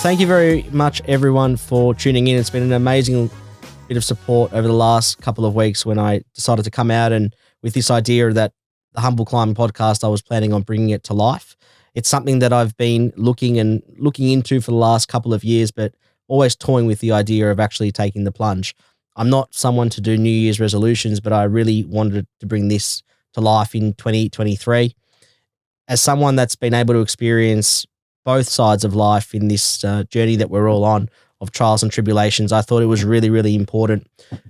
Thank you very much, everyone, for tuning in. It's been an amazing bit of support over the last couple of weeks when I decided to come out and with this idea that the Humble Climbing podcast, I was planning on bringing it to life. It's something that I've been looking into for the last couple of years, but always toying with the idea of actually taking the plunge. I'm not someone to do New Year's resolutions, but I really wanted to bring this to life in 2023. As someone that's been able to experience both sides of life in this journey that we're all on of trials and tribulations, I thought it was really, really important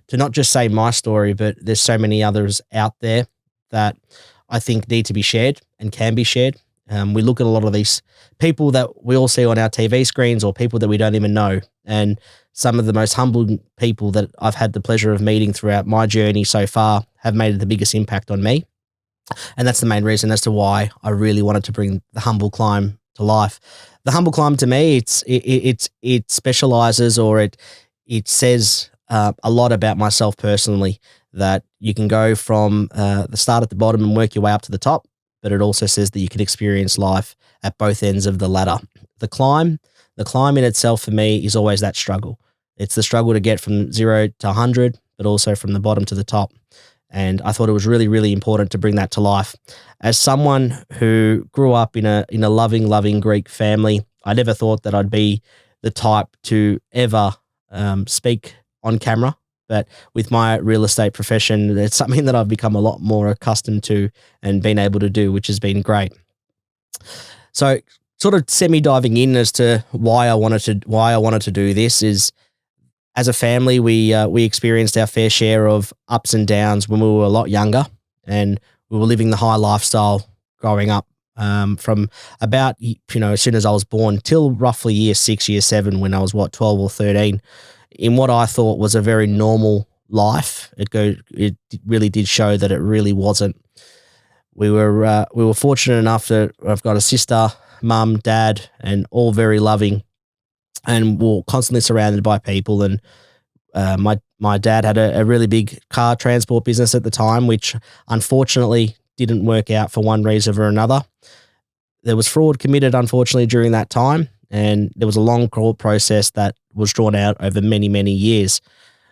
to not just say my story, but there's so many others out there that I think need to be shared and can be shared. We look at a lot of these people that we all see on our TV screens or people that we don't even know. And some of the most humble people that I've had the pleasure of meeting throughout my journey so far have made the biggest impact on me. And that's the main reason as to why I really wanted to bring the Humble Climb to life. The Humble Climb, to me, it specializes, or it says a lot about myself personally, that you can go from the start at the bottom and work your way up to the top, but it also says that you can experience life at both ends of the ladder. The climb in itself for me is always that struggle. It's the struggle to get from 0 to 100, but also from the bottom to the top. And I thought it was really, really important to bring that to life. As someone who grew up in a loving Greek family, I never thought that I'd be the type to ever speak on camera. But with my real estate profession, it's something that I've become a lot more accustomed to and been able to do, which has been great. So, sort of semi-diving in as to why I wanted to do this is, as a family, we experienced our fair share of ups and downs when we were a lot younger, and we were living the high lifestyle growing up from about, as soon as I was born till roughly year 6, year 7, when I was 12 or 13, in what I thought was a very normal life. It really did show that it really wasn't. We were fortunate enough that I've got a sister, mum, dad, and all very loving, and we're constantly surrounded by people. And my dad had a really big car transport business at the time, which unfortunately didn't work out for one reason or another. There was fraud committed, unfortunately, during that time, and there was a long court process that was drawn out over many, many years.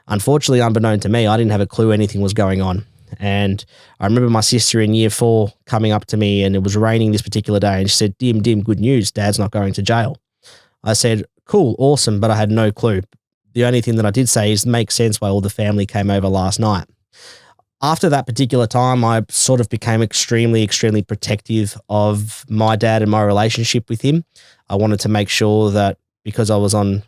Unfortunately, unbeknown to me, I didn't have a clue anything was going on. And I remember my sister in year 4 coming up to me, and it was raining this particular day, and she said, Dim, good news, Dad's not going to jail. I said, cool, awesome, but I had no clue. The only thing that I did say is makes sense why all the family came over last night. After that particular time, I sort of became extremely, extremely protective of my dad and my relationship with him. I wanted to make sure that, because I was on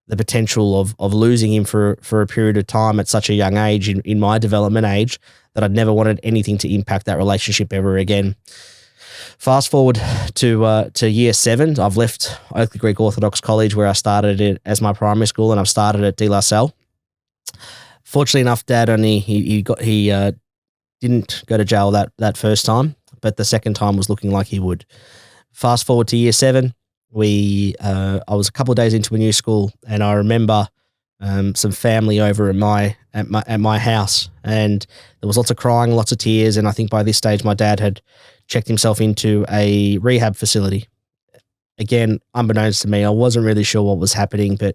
the potential of losing him for a period of time at such a young age, in my development age, that I'd never wanted anything to impact that relationship ever again. Fast forward to year 7, I've left Oakley Greek Orthodox College, where I started it as my primary school, and I've started at De La Salle. Fortunately enough, Dad didn't go to jail that first time, but the second time was looking like he would. Fast forward to year 7, I was a couple of days into a new school, and I remember some family over at my house, and there was lots of crying, lots of tears, and I think by this stage my dad had checked himself into a rehab facility. Again, unbeknownst to me, I wasn't really sure what was happening, but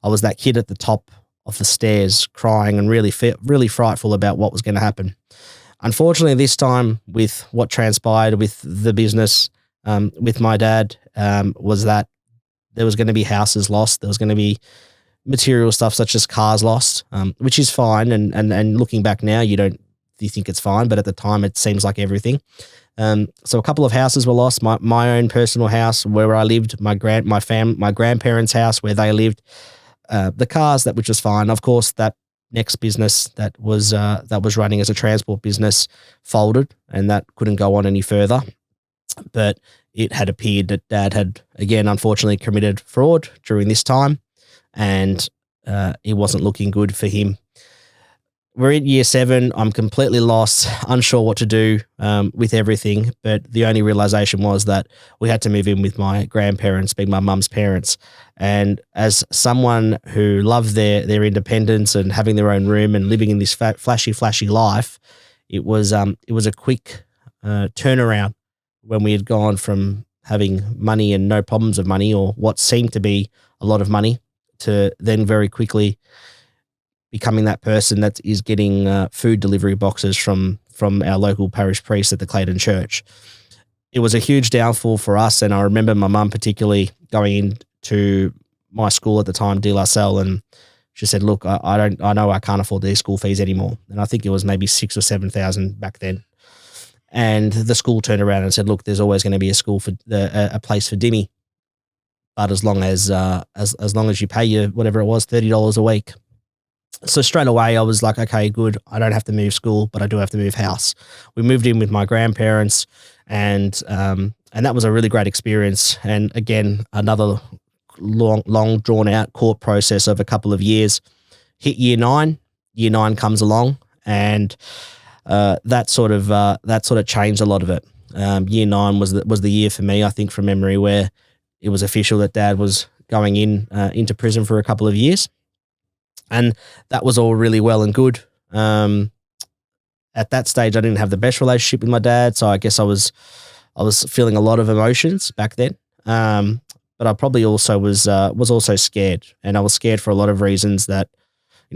I was that kid at the top of the stairs crying and really frightful about what was going to happen. Unfortunately, this time, with what transpired with the business, with my dad, was that there was going to be houses lost. There was going to be material stuff such as cars lost, which is fine. And looking back now, you think it's fine, but at the time it seems like everything. So a couple of houses were lost. My own personal house where I lived, my grandparents' house where they lived, the cars, which was fine. Of course, that next business that was running as a transport business folded, and that couldn't go on any further. But it had appeared that Dad had, again, unfortunately committed fraud during this time, and it wasn't looking good for him. We're in year 7. I'm completely lost, unsure what to do with everything. But the only realization was that we had to move in with my grandparents, being my mum's parents. And as someone who loved their independence and having their own room and living in this flashy life, it was a quick turnaround when we had gone from having money and no problems of money, or what seemed to be a lot of money, to then very quickly becoming that person that is getting food delivery boxes from our local parish priest at the Clayton Church. It was a huge downfall for us, and I remember my mum particularly going into my school at the time, De La Salle, and she said, "Look, I know I can't afford these school fees anymore." And I think it was maybe 6,000 or 7,000 back then. And the school turned around and said, "Look, there's always going to be a school for a place for Dimmy, but as long as you pay your whatever it was, $30 a week." So straight away I was like, okay, good. I don't have to move school, but I do have to move house. We moved in with my grandparents, and that was a really great experience. And again, another long drawn out court process of a couple of years. Hit year nine comes along, and that sort of changed a lot of it. Year 9 was the year for me, I think, from memory, where it was official that Dad was going into prison for a couple of years. And that was all really well and good. At that stage, I didn't have the best relationship with my dad, so I guess I was feeling a lot of emotions back then. But I probably also was also scared, and I was scared for a lot of reasons. That,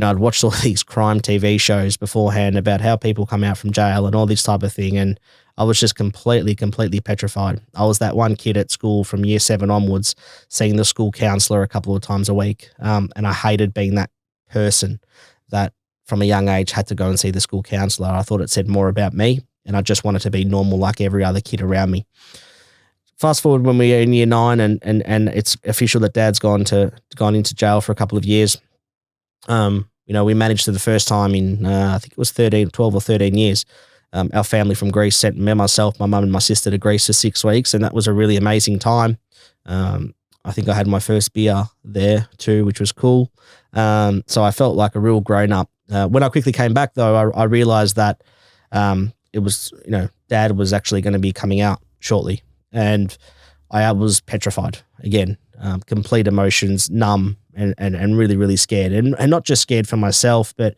I'd watched all these crime TV shows beforehand about how people come out from jail and all this type of thing, and I was just completely petrified. I was that one kid at school from year 7 onwards, seeing the school counselor a couple of times a week, and I hated being that person that from a young age had to go and see the school counselor. I thought it said more about me, and I just wanted to be normal like every other kid around me. Fast forward when we were in year 9, and it's official that Dad's gone into jail for a couple of years. We managed to, the first time in I think it was 12 or 13 years, our family from Greece sent myself, my mum and my sister to Greece for 6 weeks, and that was a really amazing time. I think I had my first beer there too, which was cool. So I felt like a real grown-up. When I quickly came back, though, I realized that it was, Dad was actually going to be coming out shortly, and I was petrified again, complete emotions, numb, and really, really scared. And not just scared for myself, but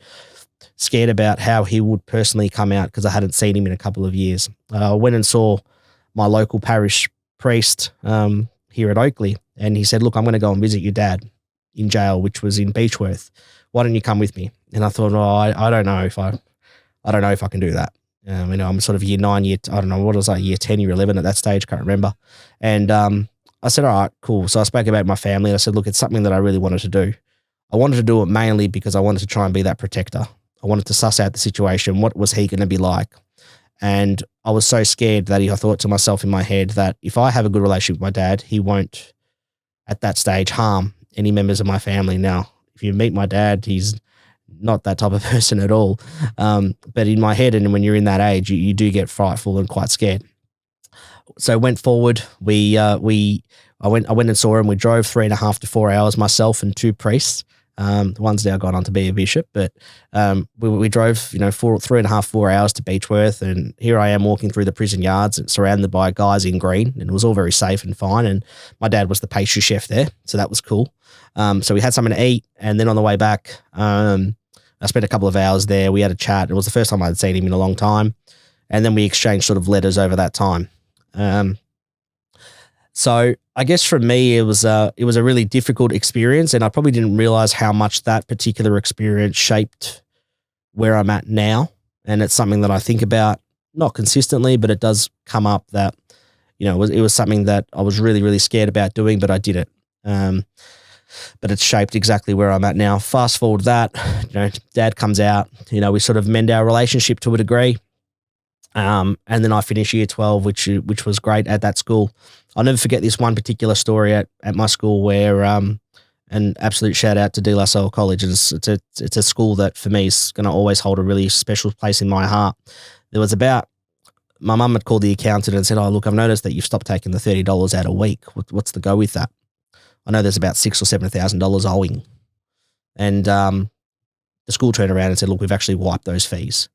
scared about how he would personally come out, because I hadn't seen him in a couple of years. I went and saw my local parish priest here at Oakley, and he said, "Look, I'm going to go and visit your dad in jail," which was in Beechworth. "Why don't you come with me?" And I thought, I don't know if I can do that. I'm sort of year 9, I don't know, what was I, year 10, year 11 at that stage, can't remember. And I said, all right, cool. So I spoke about my family, and I said, look, it's something that I really wanted to do. I wanted to do it mainly because I wanted to try and be that protector. I wanted to suss out the situation. What was he going to be like? And I was so scared that I thought to myself in my head that if I have a good relationship with my dad, he won't, at that stage, harm any members of my family. Now, if you meet my dad, he's not that type of person at all. But in my head, and when you're in that age, you do get frightful and quite scared. So went forward. I went and saw him. We drove 3.5 to 4 hours, myself and 2 priests. One's now gone on to be a bishop, but we drove 3.5, 4 hours to Beechworth, and here I am walking through the prison yards and surrounded by guys in green, and it was all very safe and fine. And my dad was the pastry chef there, so that was cool. So we had something to eat, and then on the way back, I spent a couple of hours there. We had a chat. It was the first time I'd seen him in a long time, and then we exchanged sort of letters over that time. So I guess for me, it was a really difficult experience, and I probably didn't realize how much that particular experience shaped where I'm at now. And it's something that I think about, not consistently, but it does come up that, it was something that I was really, really scared about doing, but I did it. But it's shaped exactly where I'm at now. Fast forward that, Dad comes out, we sort of mend our relationship to a degree. And then I finished year 12, which was great at that school. I'll never forget this one particular story at my school where, an absolute shout out to De La Salle College. It's a school that for me is going to always hold a really special place in my heart. There was my mum had called the accountant and said, "Oh, look, I've noticed that you've stopped taking the $30 out a week. What's the go with that? I know there's about $6,000 or $7,000 owing." And the school turned around and said, "Look, we've actually wiped those fees."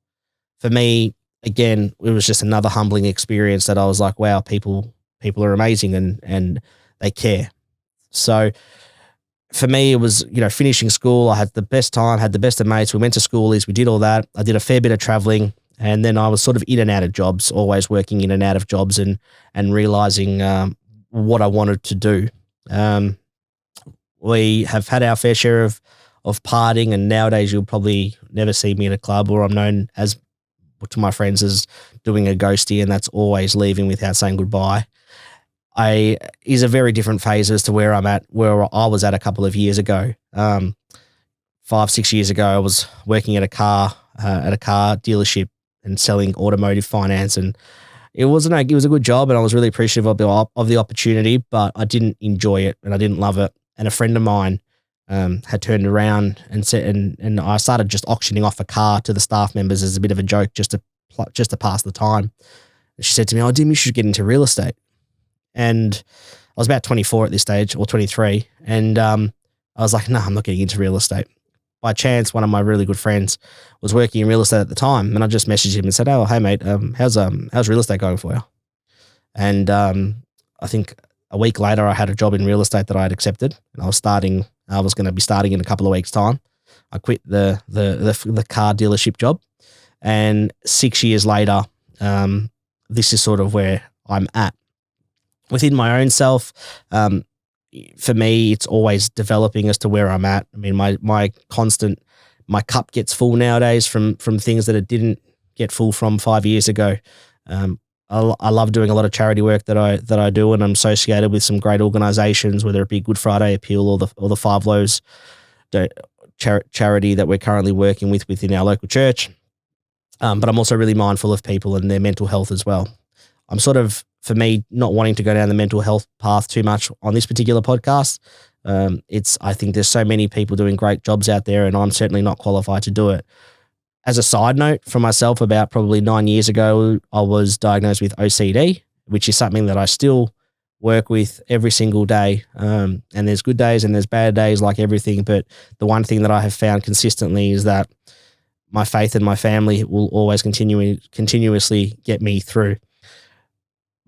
For me, again, it was just another humbling experience that I was like, wow, people are amazing and they care. So for me, it was, finishing school. I had the best time, had the best of mates. We went to schoolies. We did all that. I did a fair bit of traveling, and then I was sort of in and out of jobs, always working in and out of jobs, and realizing what I wanted to do. We have had our fair share of partying, and nowadays you'll probably never see me at a club, or I'm known as to my friends as doing a ghosty, and that's always leaving without saying goodbye. Is a very different phase as to where I was at a couple of years ago. 5-6 years ago, I was working at a car dealership and selling automotive finance, and it was a good job, and I was really appreciative of the opportunity, but I didn't enjoy it and I didn't love it. And a friend of mine had turned around and said, and I started just auctioning off a car to the staff members as a bit of a joke, just to pass the time. And she said to me, "Oh, Dim, you should get into real estate." And I was about 24 at this stage, or 23, and I was like, "No, I'm not getting into real estate." By chance, one of my really good friends was working in real estate at the time, and I just messaged him and said, "Oh, hey mate, how's real estate going for you?" And I think a week later, I had a job in real estate that I had accepted, and I was going to be starting in a couple of weeks' time. I quit the car dealership job, and 6 years later, this is sort of where I'm at within my own self. For me, it's always developing as to where I'm at. I mean, my cup gets full nowadays from things that it didn't get full from 5 years ago. I love doing a lot of charity work that I do, and I'm associated with some great organisations, whether it be Good Friday Appeal or the Five Loaves charity that we're currently working with within our local church. But I'm also really mindful of people and their mental health as well. I'm sort of, for me, not wanting to go down the mental health path too much on this particular podcast. I think there's so many people doing great jobs out there, and I'm certainly not qualified to do it. As a side note, for myself, about probably 9 years ago, I was diagnosed with OCD, which is something that I still work with every single day. And there's good days and there's bad days, like everything. But the one thing that I have found consistently is that my faith and my family will always continuously get me through.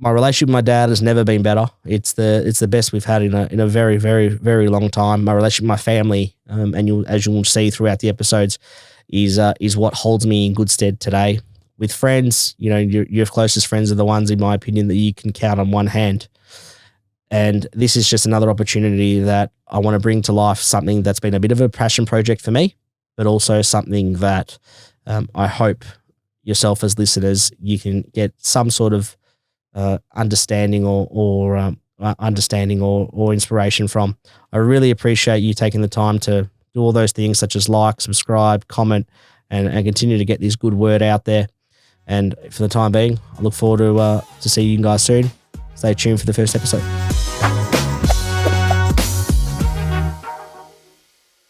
My relationship with my dad has never been better. It's the best we've had in a very, very, very long time. My relationship with my family, as you will see throughout the episodes, is what holds me in good stead today. With friends, your closest friends are the ones, in my opinion, that you can count on one hand. And this is just another opportunity that I want to bring to life, something that's been a bit of a passion project for me, but also something that I hope yourself as listeners, you can get some sort of understanding or inspiration from. I really appreciate you taking the time to do all those things, such as like, subscribe, comment, and continue to get this good word out there. And for the time being, I look forward to see you guys soon. Stay tuned for the first episode.